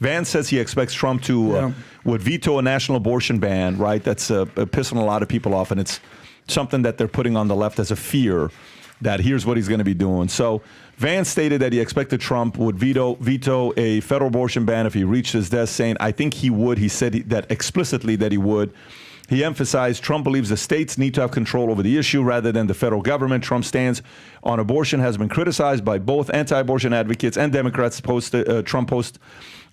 Vance says he expects Trump to would veto a national abortion ban, right? That's pissing a lot of people off, and it's something that they're putting on the left as a fear that here's what he's going to be doing. So Vance stated that he expected Trump would veto a federal abortion ban if he reached his desk, saying, I think he would. He said that explicitly that he would. He emphasized Trump believes the states need to have control over the issue rather than the federal government. Trump's stance on abortion has been criticized by both anti-abortion advocates and Democrats. Trump posted,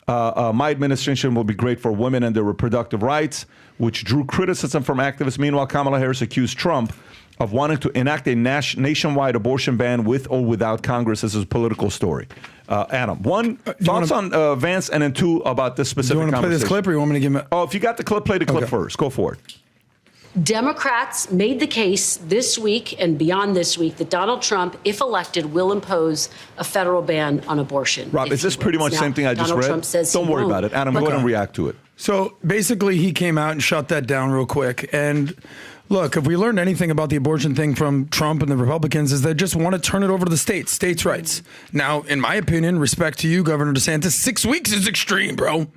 my administration will be great for women and their reproductive rights, which drew criticism from activists. Meanwhile, Kamala Harris accused Trump of wanting to enact a nationwide abortion ban with or without Congress as a political story. Adam, one, thoughts on Vance, and then two, about this specific conversation. Do you want to play this clip, or you want me to give him if you got the clip, play the clip first. Go for it. Democrats made the case this week and beyond this week that Donald Trump, if elected, will impose a federal ban on abortion. Rob, is this pretty much the same thing I just read? Trump says Don't worry about it. Adam, go ahead and react to it. So basically, he came out and shut that down real quick. And look, if we learned anything about the abortion thing from Trump and the Republicans, is they just want to turn it over to the states' rights. Now, in my opinion, respect to you, Governor DeSantis, 6 weeks is extreme, bro.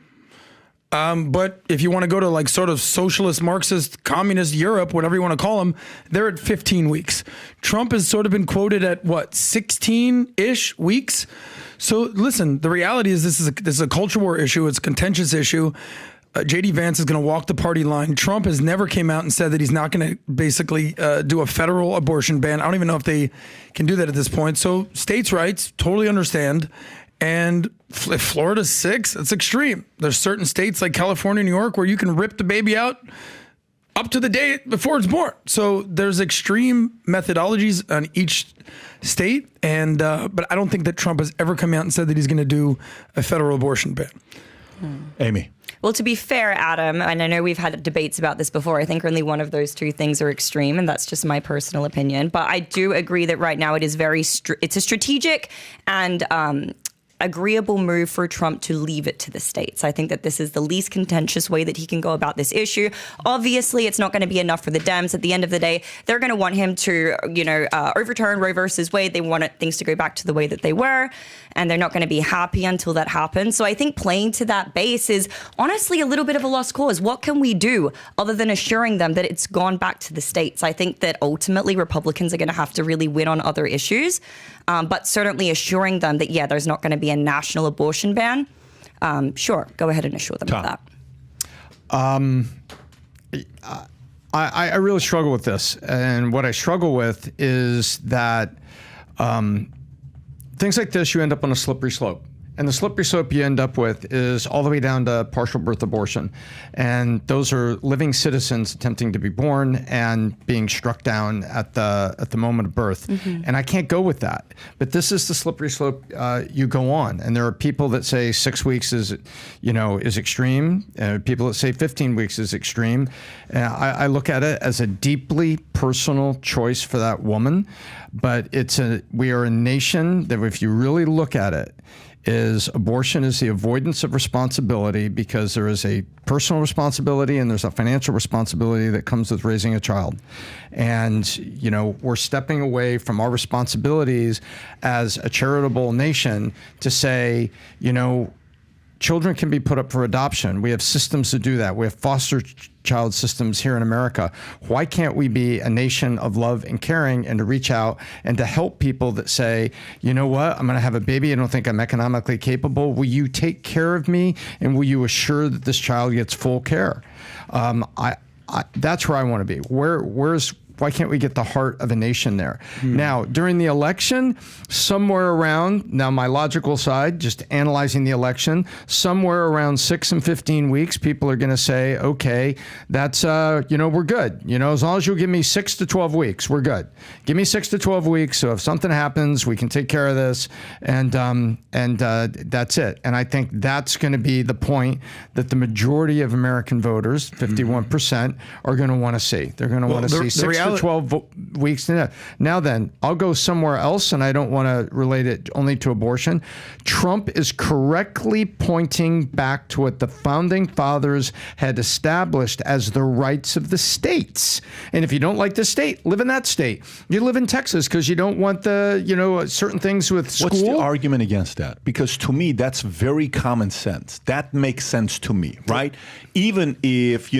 But if you want to go to like sort of socialist, Marxist, communist Europe, whatever you want to call them, they're at 15 weeks. Trump has sort of been quoted at 16-ish weeks. So listen, the reality is this is a culture war issue. It's a contentious issue. JD Vance is going to walk the party line. Trump has never came out and said that he's not going to basically do a federal abortion ban. I don't even know if they can do that at this point. So states' rights, totally understand. And if Florida's 6, it's extreme. There's certain states like California, New York, where you can rip the baby out up to the day before it's born. So there's extreme methodologies on each state. And but I don't think that Trump has ever come out and said that he's going to do a federal abortion ban. Amy. Well, to be fair, Adam, and I know we've had debates about this before, I think only one of those two things are extreme, and that's just my personal opinion. But I do agree that right now it is it's a strategic and agreeable move for Trump to leave it to the states. I think that this is the least contentious way that he can go about this issue. Obviously, it's not going to be enough for the Dems. At the end of the day, they're going to want him to, overturn Roe versus Wade. They want things to go back to the way that they were, and they're not going to be happy until that happens. So I think playing to that base is honestly a little bit of a lost cause. What can we do other than assuring them that it's gone back to the states? I think that ultimately Republicans are going to have to really win on other issues, but certainly assuring them that, there's not going to be a national abortion ban. Sure, go ahead and assure them of that. I really struggle with this. And what I struggle with is that things like this, you end up on a slippery slope. And the slippery slope you end up with is all the way down to partial birth abortion. And those are living citizens attempting to be born and being struck down at the moment of birth. Mm-hmm. And I can't go with that. But this is the slippery slope you go on. And there are people that say 6 weeks is extreme. People that say 15 weeks is extreme. I look at it as a deeply personal choice for that woman. But we are a nation that, if you really look at it, abortion is the avoidance of responsibility, because there is a personal responsibility and there's a financial responsibility that comes with raising a child. And, we're stepping away from our responsibilities as a charitable nation to say, children can be put up for adoption. We have systems to do that. We have foster child systems here in America. Why can't we be a nation of love and caring, and to reach out and to help people that say, you know what, I'm going to have a baby. I don't think I'm economically capable. Will you take care of me? And will you assure that this child gets full care? That's where I want to be. Why can't we get the heart of a nation there? Now, during the election, somewhere around, now my logical side, just analyzing the election, somewhere around 6 and 15 weeks, people are going to say, okay, that's, we're good. As long as you'll give me 6 to 12 weeks, we're good. Give me 6 to 12 weeks. So if something happens, we can take care of this. And that's it. And I think that's going to be the point that the majority of American voters, 51%, are going to want to see. They're going to want to see 6 to 12 weeks. Now then, I'll go somewhere else, and I don't want to relate it only to abortion. Trump is correctly pointing back to what the founding fathers had established as the rights of the states. And if you don't like the state, live in that state. You live in Texas because you don't want the, certain things with school. What's the argument against that? Because to me, that's very common sense. That makes sense to me, right? Even if,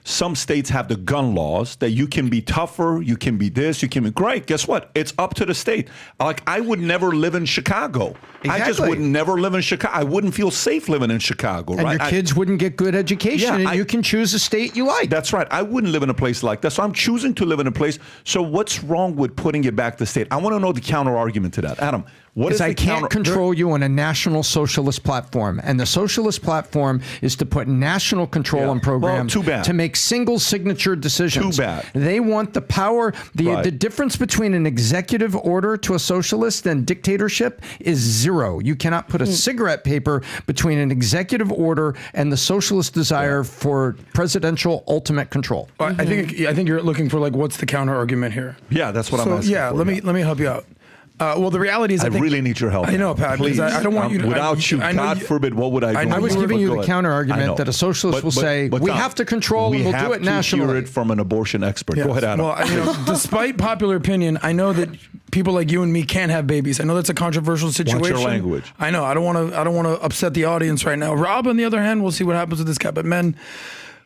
some states have the gun laws that you can be tougher, you can be this, you can be great. Guess what? It's up to the state. Like, I would never live in Chicago. Exactly. I just would never live in Chicago. I wouldn't feel safe living in Chicago. And right? your kids wouldn't get good education, and you can choose a state you like. That's right. I wouldn't live in a place like that. So I'm choosing to live in a place. So what's wrong with putting it back to the state? I want to know the counter argument to that. Adam, what is the counter? I can't control you on a national socialist platform. And the socialist platform is to put national control on programs to make single signature decisions. Too bad. They want the power. The difference between an executive order to a socialist and dictatorship is zero. You cannot put a cigarette paper between an executive order and the socialist desire for presidential ultimate control. Well, I think you're looking for what's the counter argument here? Yeah, that's what I'm asking. Yeah, let me help you out. Well, the reality is, I really need your help. I know, Pat. Please. I don't want you to. Without you, God forbid, what would I do? I was giving you the counter argument that a socialist will say, we have to control and we'll do it nationally. We have to hear it from an abortion expert. Yes. Go ahead, Adam. Well, despite popular opinion, I know that people like you and me can't have babies. I know that's a controversial situation. Watch your language. I know. I don't want to upset the audience right now. Rob, on the other hand, we'll see what happens with this guy.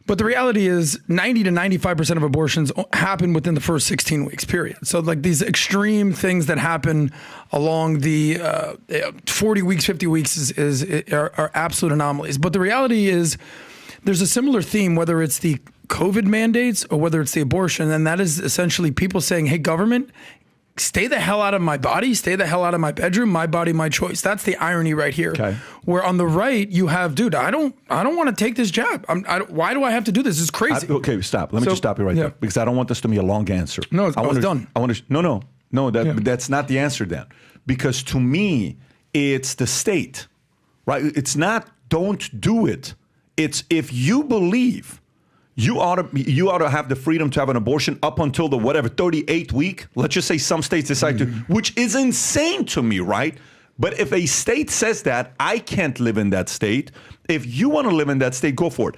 But the reality is 90 to 95% of abortions happen within the first 16 weeks, period. So these extreme things that happen along the 40 weeks, 50 weeks are absolute anomalies. But the reality is there's a similar theme, whether it's the COVID mandates or whether it's the abortion. And that is essentially people saying, hey, government, stay the hell out of my body, stay the hell out of my bedroom, my body, my choice. That's the irony right here. Okay. Where on the right, you have, dude, I don't want to take this jab. Why do I have to do this? It's crazy. Okay, stop. Let me just stop you right there, because I don't want this to be a long answer. No, I was done. No, that's not the answer then. Because to me, it's the state, right? It's not don't do it. It's if you believe you ought to have the freedom to have an abortion up until the 38th week. Let's just say some states decide to, which is insane to me, right? But if a state says that, I can't live in that state. If you want to live in that state, go for it.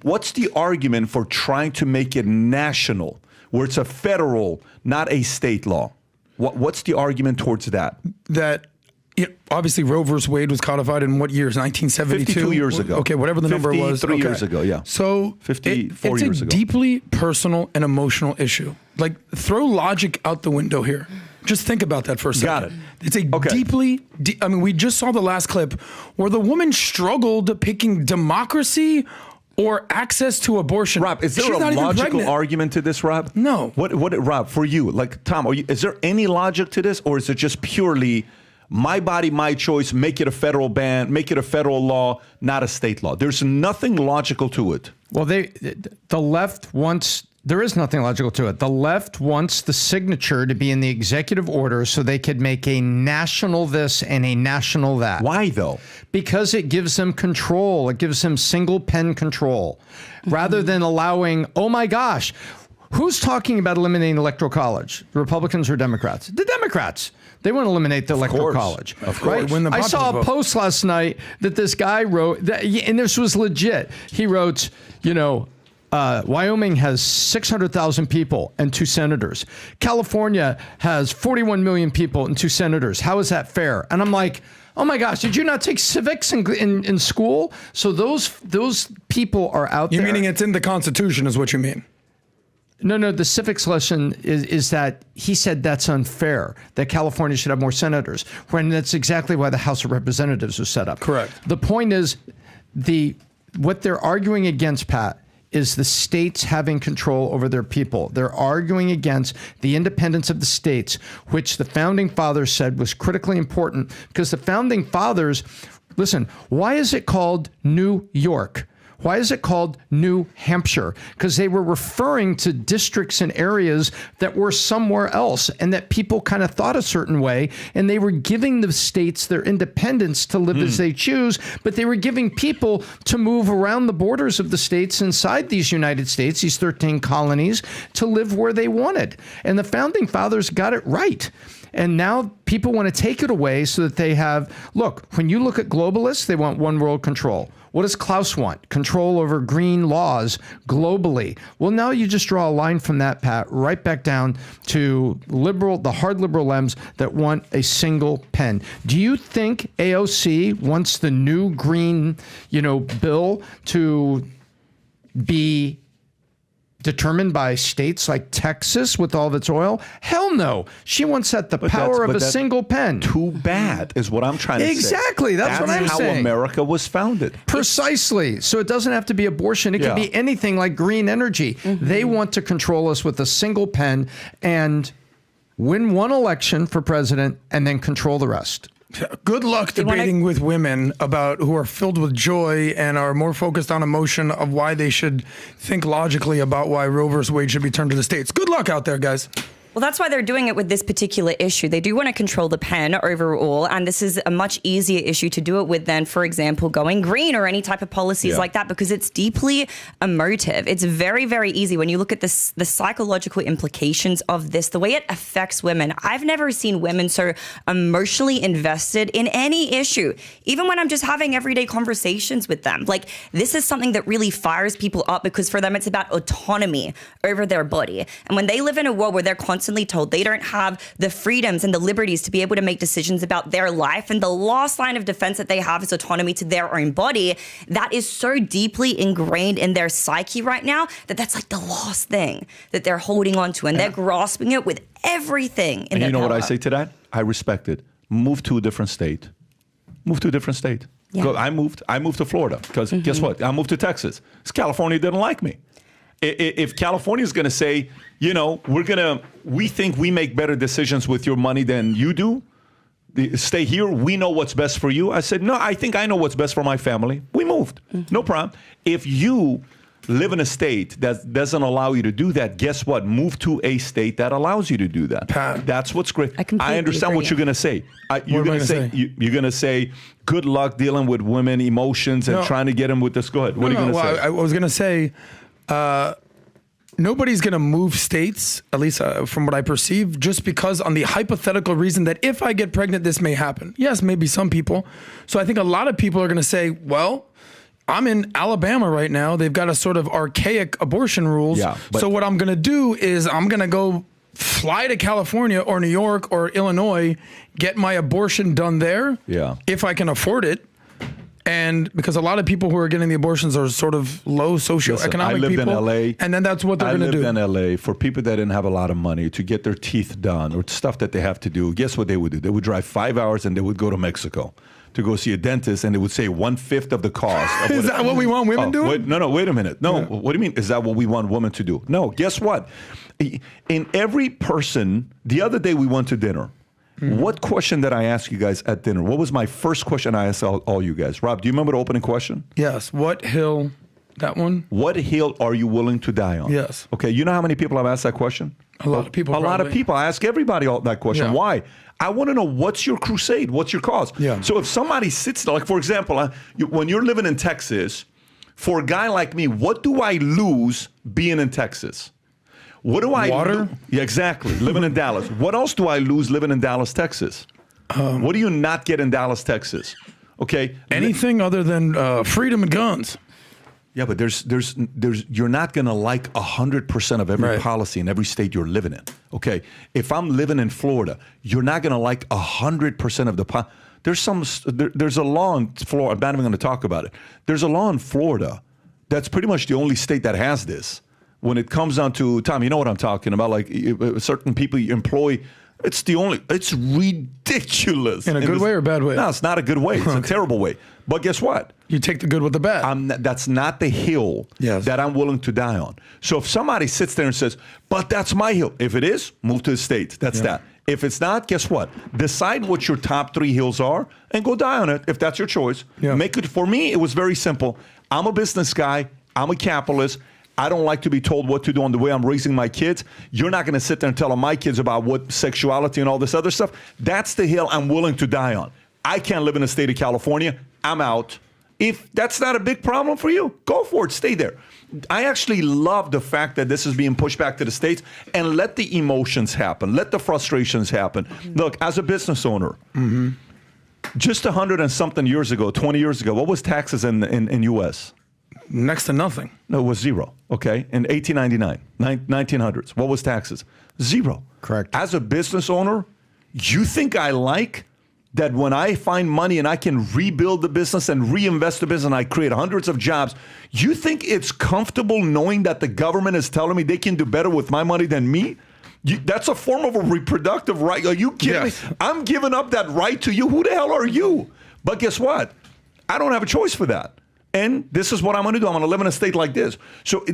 What's the argument for trying to make it national, where it's a federal, not a state law? What's the argument towards that? Obviously, Roe versus Wade was codified in what years? 1972? 52 years ago. Okay, whatever the number was. 53 years ago, yeah. So 54 years ago. It's a deeply personal and emotional issue. Throw logic out the window here. Just think about that for a second. Got it. It's a we just saw the last clip where the woman struggled picking democracy or access to abortion. Rob, is there a logical argument to this, Rob? No. What, Rob, for you, Tom, is there any logic to this, or is it just purely my body, my choice, make it a federal ban, make it a federal law, not a state law? There's nothing logical to it. Well, the left wants, there is nothing logical to it. The left wants the signature to be in the executive order so they could make a national this and a national that. Why, though? Because it gives them control. It gives them single pen control rather than allowing, oh my gosh, who's talking about eliminating electoral college? The Republicans or Democrats? The Democrats. They want to eliminate the electoral college. Of course. Right? I saw a post last night that this guy wrote, and this was legit. He wrote, Wyoming has 600,000 people and 2 senators. California has 41 million people and 2 senators. How is that fair? And I'm like, oh my gosh, did you not take civics in school? So those people are out there. You're meaning it's in the Constitution is what you mean? No, the civics lesson is that he said that's unfair, that California should have more senators, when that's exactly why the House of Representatives was set up. Correct. The point is, what they're arguing against, Pat, is the states having control over their people. They're arguing against the independence of the states, which the Founding Fathers said was critically important, because the Founding Fathers, listen, why is it called New York? Why is it called New Hampshire? Because they were referring to districts and areas that were somewhere else and that people kind of thought a certain way. And they were giving the states their independence to live as they choose, but they were giving people to move around the borders of the states inside these United States, these 13 colonies, to live where they wanted. And the founding fathers got it right. And now people want to take it away so that they have, look, when you look at globalists, they want one world control. What does Klaus want? Control over green laws globally. Well, now you just draw a line from that, Pat, right back down to the hard liberal Lems that want a single pen. Do you think AOC wants the new green, bill to be determined by states like Texas with all of its oil? Hell no. She wants that the power of a single pen. Too bad is what I'm trying to say. Exactly. That's what I'm saying. That's how America was founded. Precisely. So it doesn't have to be abortion. It can be anything like green energy. They want to control us with a single pen and win one election for president and then control the rest. Good luck debating with women who are filled with joy and are more focused on emotion of why they should think logically about why Roe versus Wade should be turned to the states. Good luck out there, guys. Well, that's why they're doing it with this particular issue. They do want to control the pen overall, and this is a much easier issue to do it with than, for example, going green or any type of policies like that, because it's deeply emotive. It's very, very easy when you look at the psychological implications of this, the way it affects women. I've never seen women so emotionally invested in any issue, even when I'm just having everyday conversations with them. Like, this is something that really fires people up because for them, it's about autonomy over their body. And when they live in a world where they're constantly told they don't have the freedoms and the liberties to be able to make decisions about their life, and the last line of defense that they have is autonomy to their own body, that is so deeply ingrained in their psyche right now that's like the last thing that they're holding on to, and they're grasping it with everything in their power. What I say to that? I respect it. Move to a different state. Move to a different state. Yeah. I moved to Florida because guess what? I moved to Texas because California didn't like me. If California is going to say, we think we make better decisions with your money than you do, stay here, we know what's best for you. I said, no, I think I know what's best for my family. We moved. No problem. If you live in a state that doesn't allow you to do that, guess what? Move to a state that allows you to do that. That's what's great. I understand what you're going to say. You're going to say, good luck dealing with women emotions and trying to get them with this. Go ahead. What are you going to say? I was going to say, nobody's going to move states, at least from what I perceive, just because on the hypothetical reason that if I get pregnant, this may happen. Yes, maybe some people. So I think a lot of people are going to say, well, I'm in Alabama right now. They've got a sort of archaic abortion rules. So what I'm going to do is I'm going to go fly to California or New York or Illinois, get my abortion done there if I can afford it. And because a lot of people who are getting the abortions are sort of low socioeconomic people. I lived in L.A. And then that's what they're going to do. I lived in L.A. for people that didn't have a lot of money to get their teeth done or stuff that they have to do. Guess what they would do? They would drive 5 hours and they would go to Mexico to go see a dentist, and they would say 1/5 of the cost. Is that what we want women doing? Wait a minute. No, what do you mean? Is that what we want women to do? No, guess what? In every person, the other day we went to dinner. What question did I ask you guys at dinner? What was my first question I asked all you guys? Rob, do you remember the opening question? Yes. What hill? That one? What hill are you willing to die on? Yes. Okay, you know how many people I've asked that question? A lot of people. A lot of people. I ask everybody that question. Why? I want to know, what's your crusade? What's your cause? So if somebody sits there, like for example, when you're living in Texas, for a guy like me, what do I lose being in Texas? What do I Water? Yeah, exactly. Living in Dallas. What else do I lose living in Dallas, Texas? What do you not get in Dallas, Texas? Okay. Anything other than freedom and guns. Yeah, but you're not going to like 100% of every policy in every state you're living in. Okay. If I'm living in Florida, you're not going to like 100% of the there's a law in Florida. I'm not even going to talk about it. There's a law in Florida that's pretty much the only state that has this. When it comes down to, Tom, you know what I'm talking about, like certain people you employ, it's ridiculous. In a good way or bad way? No, it's not a good way. It's a terrible way. But guess what? You take the good with the bad. That's not the hill that I'm willing to die on. So if somebody sits there and says, but that's my hill. If it is, move to the States. That's that. If it's not, guess what? Decide what your top 3 hills are and go die on it if that's your choice. Yeah. Make it. For me, it was very simple. I'm a business guy. I'm a capitalist. I don't like to be told what to do on the way I'm raising my kids. You're not going to sit there and tell my kids about what sexuality and all this other stuff. That's the hill I'm willing to die on. I can't live in the state of California. I'm out. If that's not a big problem for you, go for it. Stay there. I actually love the fact that this is being pushed back to the states, and let the emotions happen. Let the frustrations happen. Mm-hmm. Look, as a business owner, just 100 and something years ago, 20 years ago, what was taxes in U.S.? Next to nothing. No, it was zero. Okay, in 1899, 1900s, what was taxes? Zero. Correct. As a business owner, you think I like that when I find money and I can rebuild the business and reinvest the business and I create hundreds of jobs, you think it's comfortable knowing that the government is telling me they can do better with my money than me? That's a form of a reproductive right. Are you kidding me? I'm giving up that right to you. Who the hell are you? But guess what? I don't have a choice for that. And this is what I'm going to do. I'm going to live in a state like this. So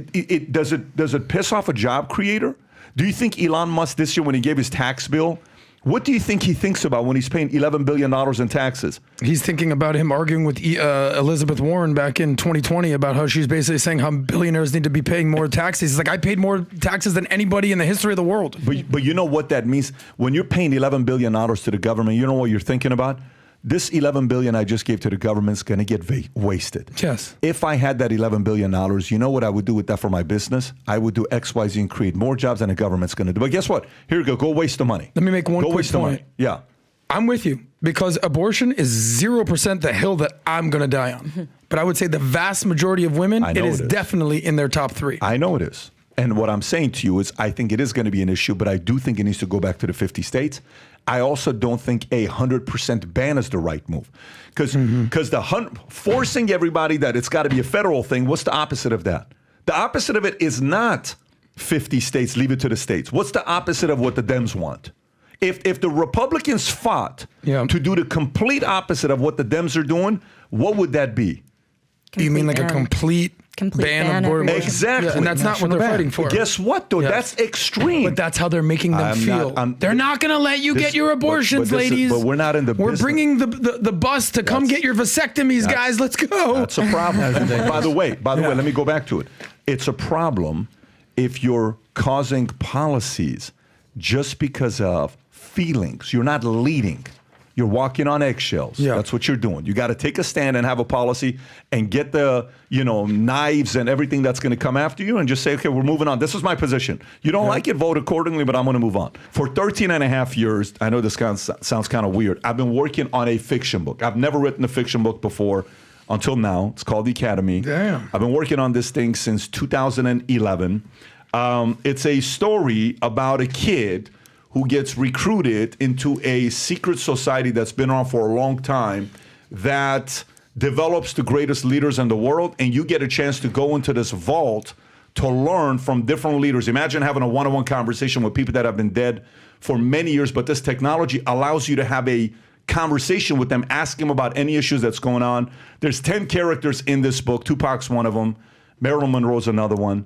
does it piss off a job creator? Do you think Elon Musk this year when he gave his tax bill, what do you think he thinks about when he's paying $11 billion in taxes? He's thinking about him arguing with Elizabeth Warren back in 2020 about how she's basically saying how billionaires need to be paying more taxes. He's like, I paid more taxes than anybody in the history of the world. But you know what that means? When you're paying $11 billion to the government, you know what you're thinking about? This $11 billion I just gave to the government is going to get wasted. Yes. If I had that $11 billion, you know what I would do with that for my business? I would do X, Y, Z and create more jobs than the government's going to do. But guess what? Here you go. Go waste the money. Let me make one quick point. Yeah. I'm with you because abortion is 0% the hill that I'm going to die on. But I would say the vast majority of women, it is definitely in their top 3. I know it is. And what I'm saying to you is I think it is going to be an issue, but I do think it needs to go back to the 50 states. I also don't think a 100% ban is the right move. Because forcing everybody that it's got to be a federal thing, what's the opposite of that? The opposite of it is not 50 states, leave it to the states. What's the opposite of what the Dems want? If the Republicans fought to do the complete opposite of what the Dems are doing, what would that be? You mean like a complete ban of abortion? Exactly. Yeah, and that's not what they're fighting for. Guess what, though? That's extreme. But that's how they're making them feel. They're not going to let you get your abortions, ladies. But we're not in the business. We're bringing the bus to come get your vasectomies, guys. Let's go. That's a problem. By the way, let me go back to it. It's a problem if you're causing policies just because of feelings. You're not leading. You're walking on eggshells. Yeah. That's what you're doing. You got to take a stand and have a policy and get the, knives and everything that's going to come after you and just say, okay, we're moving on. This is my position. You don't like it, vote accordingly, but I'm going to move on. For 13 and a half years, I know this sounds kind of weird. I've been working on a fiction book. I've never written a fiction book before until now. It's called The Academy. Damn. I've been working on this thing since 2011. It's a story about a kid who gets recruited into a secret society that's been around for a long time that develops the greatest leaders in the world, and you get a chance to go into this vault to learn from different leaders. Imagine having a one-on-one conversation with people that have been dead for many years, but this technology allows you to have a conversation with them, ask them about any issues that's going on. There's 10 characters in this book. Tupac's one of them. Marilyn Monroe's another one.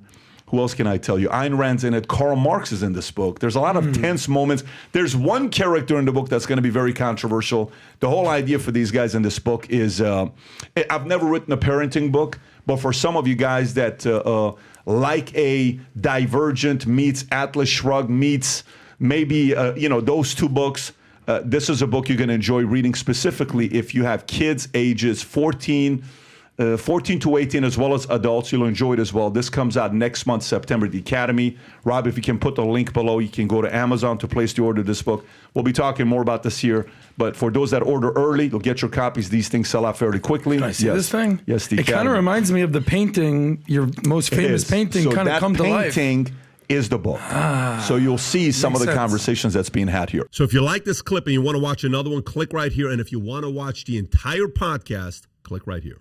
Who else can I tell you? Ayn Rand's in it. Karl Marx is in this book. There's a lot of tense moments. There's one character in the book that's going to be very controversial. The whole idea for these guys in this book is, I've never written a parenting book, but for some of you guys that like a Divergent meets Atlas Shrugged meets maybe, those two books, this is a book you're going to enjoy reading specifically if you have kids ages 14 to 18 as well as adults. You'll enjoy it as well. This comes out next month, September, The Academy. Rob, if you can put the link below, you can go to Amazon to place the order of this book. We'll be talking more about this here, but for those that order early, you'll get your copies. These things sell out fairly quickly. Can I see this thing? Yes, The Academy. It kind of reminds me of the painting, your most famous painting kind of come to life. So that painting is the book. So you'll see some of the conversations that's being had here. So if you like this clip and you want to watch another one, click right here. And if you want to watch the entire podcast, click right here.